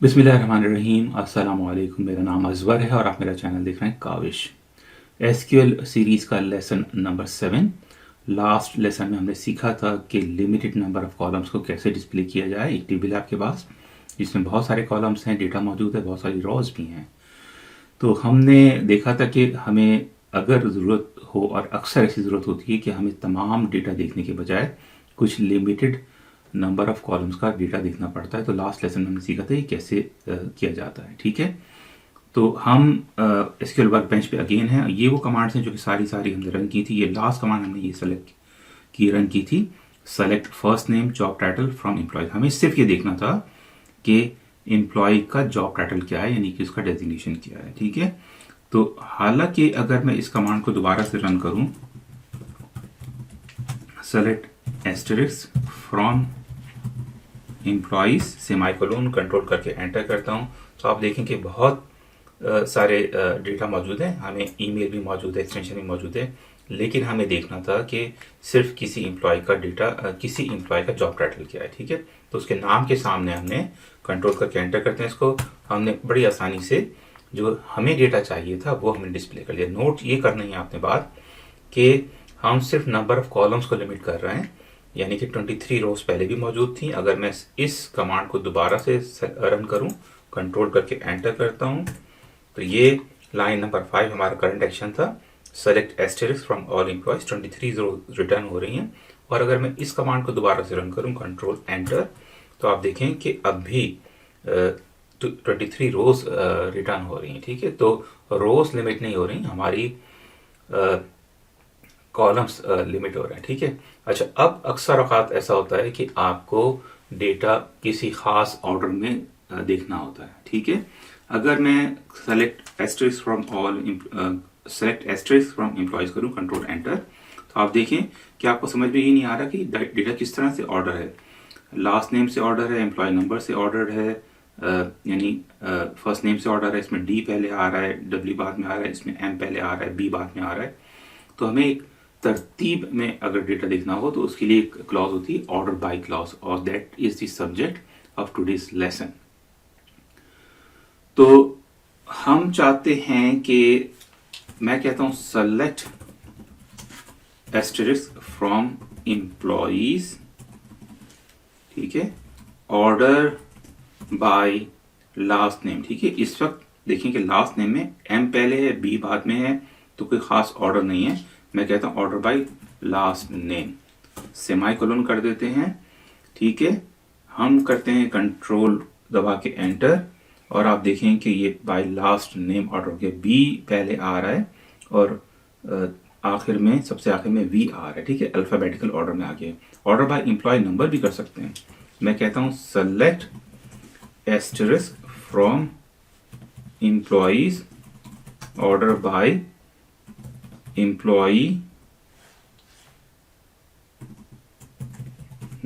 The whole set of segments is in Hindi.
बिस्मिल्लाहिर्रहमानिर्रहीम। अस्सलाम वालेकुम। मेरा नाम अजवर है और आप मेरा चैनल देख रहे हैं काविश। एसक्यूएल सीरीज़ का लेसन नंबर 7। लास्ट लेसन में हमने सीखा था कि लिमिटेड नंबर ऑफ़ कॉलम्स को कैसे डिस्प्ले किया जाए। एक टेबल है आपके पास जिसमें बहुत सारे कॉलम्स हैं, डेटा मौजूद है, बहुत सारी रॉज भी हैं। तो हमने देखा था कि हमें अगर ज़रूरत हो, और अक्सर ऐसी ज़रूरत होती है कि हमें तमाम डेटा देखने के बजाय कुछ लिमिटेड नंबर ऑफ़ कॉलम्स का डेटा देखना पड़ता है। तो लास्ट लेसन में हमने सीखा था ये कैसे किया जाता है। ठीक है, तो हम एसक्यूएल वर्कबेंच पे अगेन है। ये वो कमांड्स हैं जो कि सारी हमने रन की थी। ये लास्ट कमांड हमने ये सेलेक्ट की रन की थी, select first name job title from employ. हमें सिर्फ ये देखना था कि एम्प्लॉय का जॉब टाइटल क्या है, यानी कि उसका डेजिग्नेशन क्या है। ठीक है, तो हालांकि अगर मैं इस कमांड को दोबारा से रन करूं, select asterisk from employees semicolon control करके एंटर करता हूं, तो आप देखें कि बहुत सारे डेटा मौजूद हैं। हमें ईमेल भी मौजूद है, एक्सटेंशन भी मौजूद है, लेकिन हमें देखना था कि सिर्फ किसी एम्प्लॉय का डेटा, किसी एम्प्लॉय का जॉब टाइटल क्या है। ठीक है, तो उसके नाम के सामने हमने कंट्रोल करके एंटर करते हैं इसको। हमने बड़ी आसानी से जो हमें डेटा चाहिए था वो हमने डिस्प्ले कर लिया। नोट ये करना है आपने बात कि हम सिर्फ नंबर ऑफ कॉलम्स को लिमिट कर रहे हैं, यानी कि 23 रोज पहले भी मौजूद थी। अगर मैं इस कमांड को दोबारा से रन करूं, कंट्रोल करके एंटर करता हूं, तो ये लाइन नंबर 5 हमारा करंट एक्शन था, select asterisk from all employees, 23 rows return हो रही हैं। और अगर मैं इस कमांड को दोबारा से रन करूं, कंट्रोल एंटर, तो आप देखें कि अब भी 23 रोज रिटर्न हो रही हैं। ठीक है, तो रोज लिमिट नहीं हो रही, हमारी कॉलम्स लिमिट हो रहे हैं। ठीक है, अच्छा, अब अक्सर औकात ऐसा होता है कि आपको डेटा किसी खास ऑर्डर में देखना होता है। ठीक है, अगर मैं सेलेक्ट एस्टेरिस्क फ्रॉम एम्प्लॉयज करूं, कंट्रोल एंटर, तो आप देखें कि आपको समझ में ही नहीं आ रहा कि डेटा किस तरह से ऑर्डर है। लास्ट नेम से ऑर्डर है, एम्प्लॉय नंबर से ऑर्डर है, यानी फर्स्ट नेम से ऑर्डर है, इसमें डी पहले आ रहा है, डब्ल्यू बाद में आ रहा है, इसमें एम पहले आ रहा है, बी बाद में आ रहा है। तो हमें एक तरतीब में अगर डेटा देखना हो तो उसके लिए एक क्लॉज होती है, ऑर्डर बाय क्लॉज, और that is the subject of today's lesson. तो हम चाहते हैं कि मैं कहता हूं सेलेक्ट एस्टेरिस्क फ्रॉम एम्प्लॉइज, ठीक है, ऑर्डर बाय लास्ट नेम। ठीक है, इस वक्त देखें कि लास्ट नेम में एम पहले है, बी बाद में है, तो कोई खास ऑर्डर नहीं है। मैं कहता हूं order by last name, semicolon कर देते हैं। ठीक है, हम करते हैं कंट्रोल दबा के एंटर, और आप देखें कि ये बाय लास्ट नेम ऑर्डर हो गया। बी पहले आ रहा है और आखिर में, सबसे आखिर में वी आ रहा है। ठीक है, अल्फाबेटिकल ऑर्डर में आ गया। ऑर्डर बाय एम्प्लॉय नंबर भी कर सकते हैं। मैं कहता हूं select asterisk from employees, order by employee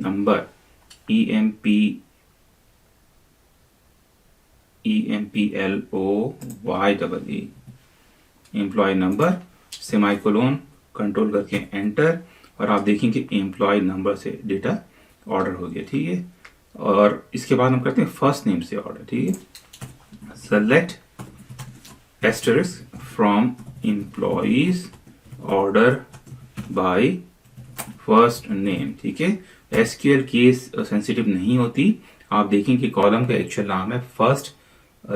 number, EMPLOYEE, employee number, semicolon, control करके एंटर, और आप देखेंगे एम्प्लॉय नंबर से डेटा ऑर्डर हो गया। ठीक है, और इसके बाद हम करते हैं फर्स्ट नेम से ऑर्डर। ठीक है, select asterisk from employees, order by first name. ठीक है, एसक्यूएल केस सेंसिटिव नहीं होती। आप देखें कि कॉलम का एक्चुअल नाम है फर्स्ट,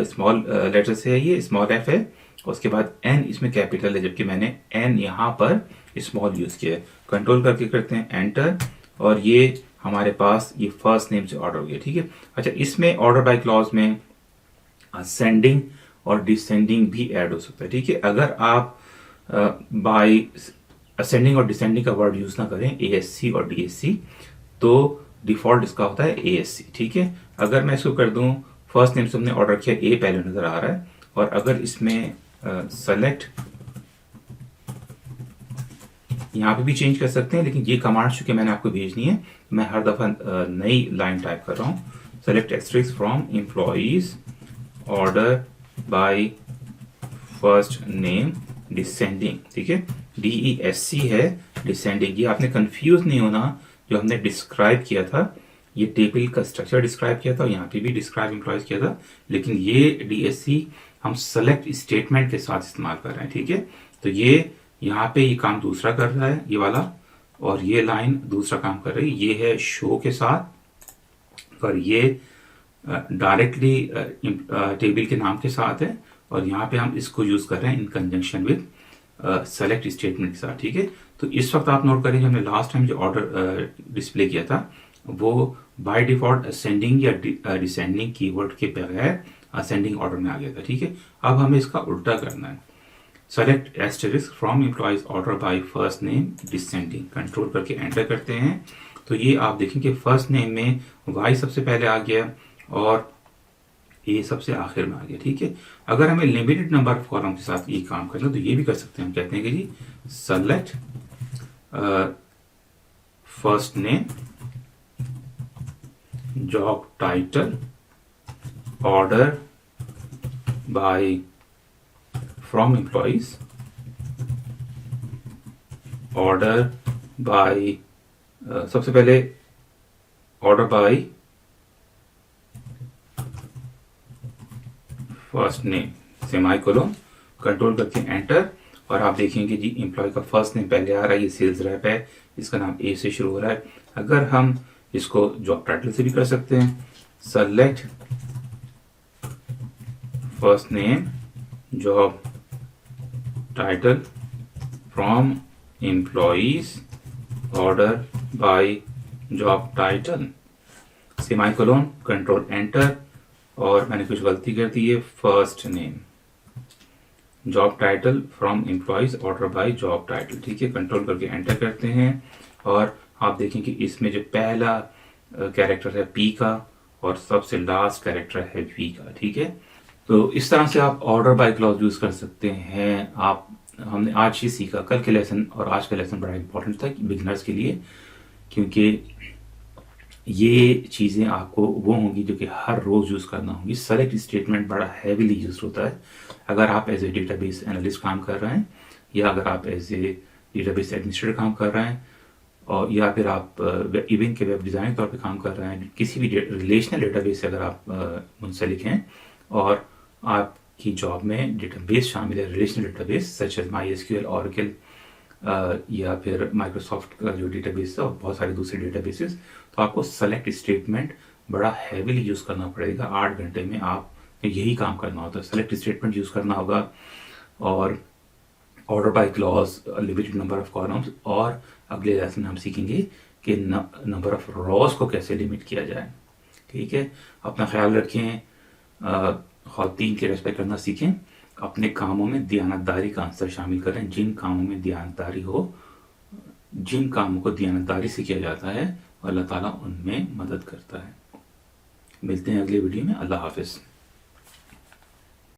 स्मॉल लेटर से है, ये स्मॉल एफ है, उसके बाद एन इसमें कैपिटल है, जबकि मैंने एन यहाँ पर स्मॉल यूज किया है। कंट्रोल करके करते हैं एंटर, और ये हमारे पास ये फर्स्ट नेम से ऑर्डर हो गया। ठीक है, अच्छा, इसमें ऑर्डर बाय क्लॉज में सेंडिंग और डिसेंडिंग भी ऐड हो सकता है। ठीक है, अगर आप बाय असेंडिंग और डिसेंडिंग का वर्ड यूज ना करें, ASC और DSC, तो डिफॉल्ट इसका होता है ASC। ठीक है, अगर मैं इसको कर दूं, फर्स्ट नेम से हमने ऑर्डर किया, ए पहले नजर आ रहा है, और अगर इसमें सेलेक्ट, यहाँ पे भी चेंज कर सकते हैं, लेकिन ये कमांड चूंकि मैंने आपको भेजनी है, मैं हर दफा नई लाइन टाइप कर रहा हूँ। Select asterisk from employees, order by first name, descending. ठीक है, DESC है डिसेंडिंग। ये आपने कंफ्यूज नहीं होना, जो हमने डिस्क्राइब किया था ये टेबल का स्ट्रक्चर डिस्क्राइब किया था और यहाँ पे भी डिस्क्राइब एम्प्लॉयज किया था, लेकिन ये डीएससी हम सेलेक्ट स्टेटमेंट के साथ इस्तेमाल कर रहे हैं। ठीक है, तो ये यहाँ पे ये काम दूसरा कर रहा है ये वाला, और ये लाइन दूसरा काम कर रही है, ये है शो के साथ, और ये डायरेक्टली टेबल के नाम के साथ है, और यहाँ पे हम इसको यूज कर रहे हैं इन कंजंक्शन विद सेलेक्ट स्टेटमेंट के साथ। ठीक है, तो इस वक्त आप नोट करेंगे हमने लास्ट टाइम जो ऑर्डर डिस्प्ले किया था वो बाय डिफॉल्ट असेंडिंग या डिसेंडिंग कीवर्ड के बगैर असेंडिंग ऑर्डर में आ गया था। ठीक है, अब हमें इसका उल्टा करना है। Select asterisk from employees order by first name descending, control करके एंटर करते हैं, तो ये आप देखेंगे फर्स्ट नेम में वाई सबसे पहले आ गया और ये सबसे आखिर में आ गया। ठीक है, अगर हमें लिमिटेड नंबर ऑफ कॉलम के साथ ये काम करना तो ये भी कर सकते हैं। हम कहते हैं कि जी select first name job title order by from employees order by सबसे पहले order by first name semicolon, control करके एंटर, और आप देखेंगे जी एम्प्लॉय का फर्स्ट नेम पहले आ रहा है, ये सेल्स रैप है, इसका नाम ए से शुरू हो रहा है। अगर हम इसको जॉब टाइटल से भी कर सकते हैं, select first name job title from employees order by job title semicolon, control enter, और मैंने कुछ गलती कर दी है, first name job title from employees order by job title. ठीक है, कंट्रोल करके एंटर करते हैं, और आप देखें कि इसमें जो पहला कैरेक्टर है पी का और सबसे लास्ट कैरेक्टर है वी का। ठीक है, तो इस तरह से आप ऑर्डर बाय क्लॉज यूज कर सकते हैं। हमने आज ही सीखा, कल के लेसन और आज का लेसन बड़ा इंपॉर्टेंट था बिगिनर्स के लिए, क्योंकि ये चीज़ें आपको वो होंगी जो कि हर रोज़ यूज़ करना होंगी। सेलेक्ट स्टेटमेंट बड़ा हैवीली यूज होता है अगर आप एज ए डेटाबेस एनालिस्ट काम कर रहे हैं, या अगर आप एज ए डेटाबेस एडमिनिस्ट्रेटर काम कर रहे हैं, और या फिर आप इवन के वेब डिज़ाइन तौर पे काम कर रहे हैं, किसी भी रिलेशनल डेटाबेस से अगर आप मुंसलिक हैं और आपकी जॉब में डेटाबेस शामिल है, relational database such as MySQL, Oracle, या फिर माइक्रोसॉफ्ट का जो डेटाबेस है और बहुत सारे दूसरे डेटाबेसेस, तो आपको सेलेक्ट स्टेटमेंट बड़ा हैवीली यूज़ करना पड़ेगा। 8 घंटे में आप यही काम करना होता है, सेलेक्ट स्टेटमेंट यूज़ करना होगा, और order by clause, limited number of columns, और अगले लेसन में हम सीखेंगे कि नंबर ऑफ रॉज को कैसे लिमिट किया जाए। ठीक है, अपना ख्याल रखें, ख़वातीन की रेस्पेक्ट करना सीखें, अपने कामों में दियानतदारी का आंसर शामिल करें। जिन कामों में दियानतदारी हो, जिन कामों को दियानतदारी से किया जाता है, अल्लाह ताला उनमें मदद करता है। मिलते हैं अगले वीडियो में। अल्लाह हाफिज़।